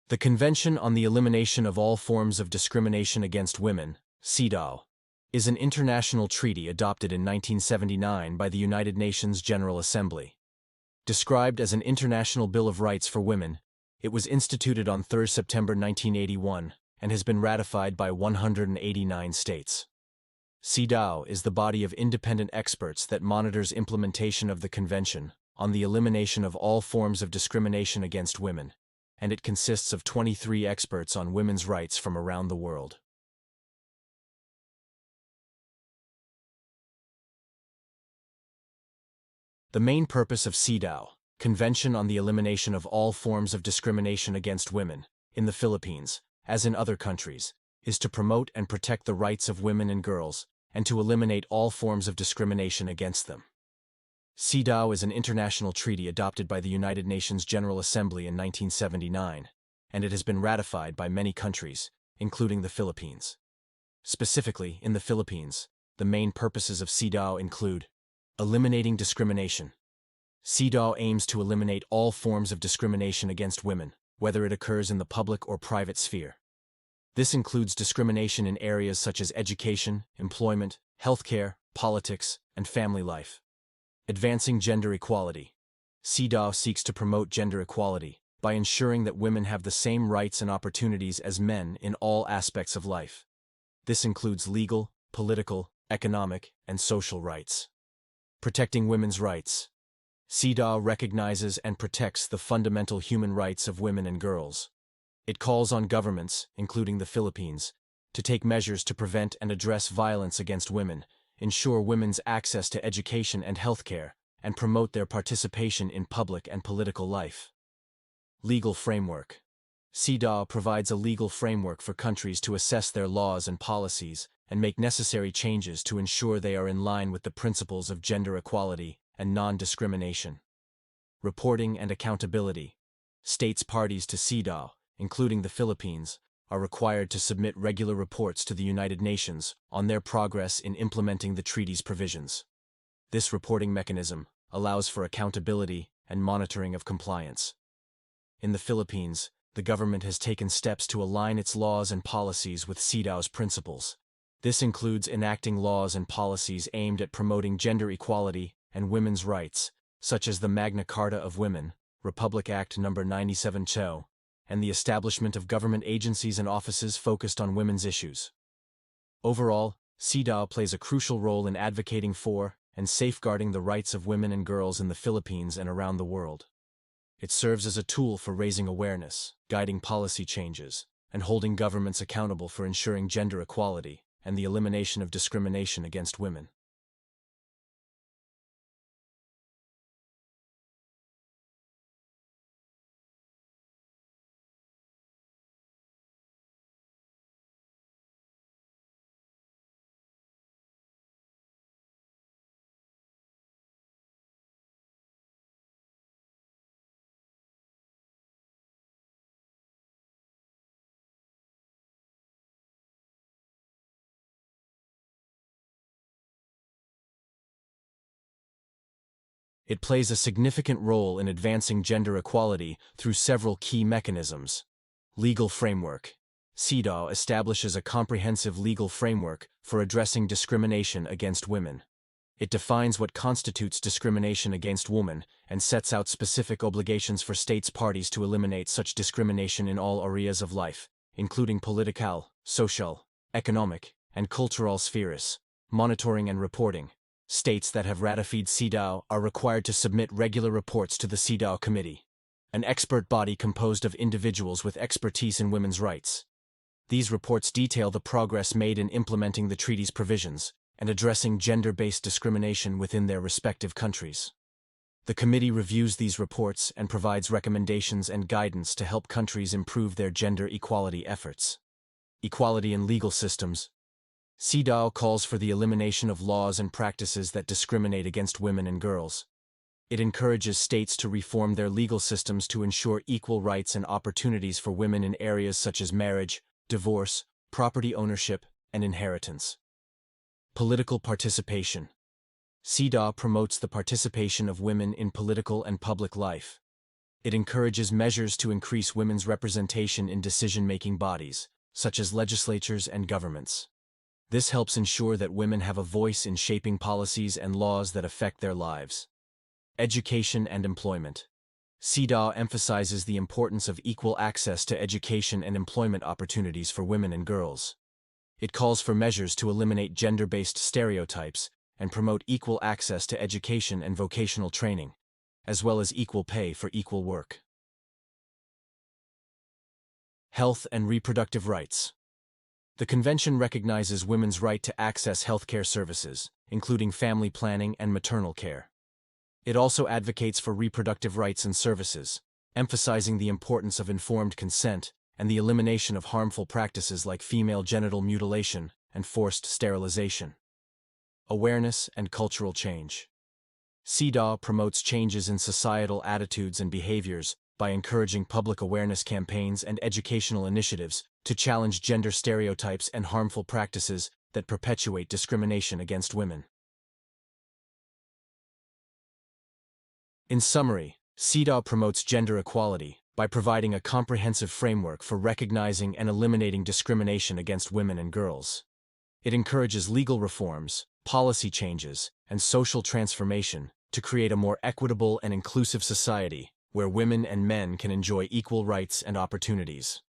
The Convention on the Elimination of All Forms of Discrimination Against Women, cedaw, is an international treaty adopted in 1979 by the United Nations General Assembly. Described as an international Bill of Rights for women, it was instituted on 3 September 1981 and has been ratified by 189 states. cedaw is the body of independent experts that monitors implementation of the Convention on the Elimination of All Forms of Discrimination Against Women, and it consists of 23 experts on women's rights from around the world. The main purpose of cedaw, Convention on the Elimination of All Forms of Discrimination Against Women, in the Philippines, as in other countries, is to promote and protect the rights of women and girls, and to eliminate all forms of discrimination against them. cedaw is an international treaty adopted by the United Nations General Assembly in 1979, and it has been ratified by many countries, including the Philippines. Specifically, in the Philippines, the main purposes of cedaw include eliminating discrimination. cedaw aims to eliminate all forms of discrimination against women, whether it occurs in the public or private sphere. This includes discrimination in areas such as education, employment, healthcare, politics, and family life. Advancing gender equality. cedaw seeks to promote gender equality by ensuring that women have the same rights and opportunities as men in all aspects of life. This includes legal, political, economic, and social rights. Protecting women's rights. cedaw recognizes and protects the fundamental human rights of women and girls. It calls on governments, including the Philippines, to take measures to prevent and address violence against women, ensure women's access to education and healthcare, and promote their participation in public and political life. Legal framework. cedaw provides a legal framework for countries to assess their laws and policies and make necessary changes to ensure they are in line with the principles of gender equality and non-discrimination. Reporting and accountability. States parties to cedaw, including the Philippines, are required to submit regular reports to the United Nations on their progress in implementing the treaty's provisions. This reporting mechanism allows for accountability and monitoring of compliance. In the Philippines, the government has taken steps to align its laws and policies with cedaw's principles. This includes enacting laws and policies aimed at promoting gender equality and women's rights, such as the Magna Carta of Women, Republic Act No. 97 Cho, and the establishment of government agencies and offices focused on women's issues. Overall, cedaw plays a crucial role in advocating for and safeguarding the rights of women and girls in the Philippines and around the world. It serves as a tool for raising awareness, guiding policy changes, and holding governments accountable for ensuring gender equality and the elimination of discrimination against women. It plays a significant role in advancing gender equality through several key mechanisms. Legal framework. cedaw establishes a comprehensive legal framework for addressing discrimination against women. It defines what constitutes discrimination against women and sets out specific obligations for states parties to eliminate such discrimination in all areas of life, including political, social, economic, and cultural spheres. Monitoring and reporting. States that have ratified cedaw are required to submit regular reports to the cedaw Committee, an expert body composed of individuals with expertise in women's rights. These reports detail the progress made in implementing the treaty's provisions and addressing gender-based discrimination within their respective countries. The committee reviews these reports and provides recommendations and guidance to help countries improve their gender equality efforts. Equality in legal systems. cedaw calls for the elimination of laws and practices that discriminate against women and girls. It encourages states to reform their legal systems to ensure equal rights and opportunities for women in areas such as marriage, divorce, property ownership, and inheritance. Political participation. cedaw promotes the participation of women in political and public life. It encourages measures to increase women's representation in decision-making bodies, such as legislatures and governments. This helps ensure that women have a voice in shaping policies and laws that affect their lives. Education and employment. cedaw emphasizes the importance of equal access to education and employment opportunities for women and girls. It calls for measures to eliminate gender-based stereotypes and promote equal access to education and vocational training, as well as equal pay for equal work. Health and reproductive rights. The Convention recognizes women's right to access healthcare services, including family planning and maternal care. It also advocates for reproductive rights and services, emphasizing the importance of informed consent and the elimination of harmful practices like female genital mutilation and forced sterilization. Awareness and cultural change. cedaw promotes changes in societal attitudes and behaviors by encouraging public awareness campaigns and educational initiatives to challenge gender stereotypes and harmful practices that perpetuate discrimination against women. In summary, cedaw promotes gender equality by providing a comprehensive framework for recognizing and eliminating discrimination against women and girls. It encourages legal reforms, policy changes, and social transformation to create a more equitable and inclusive society where women and men can enjoy equal rights and opportunities.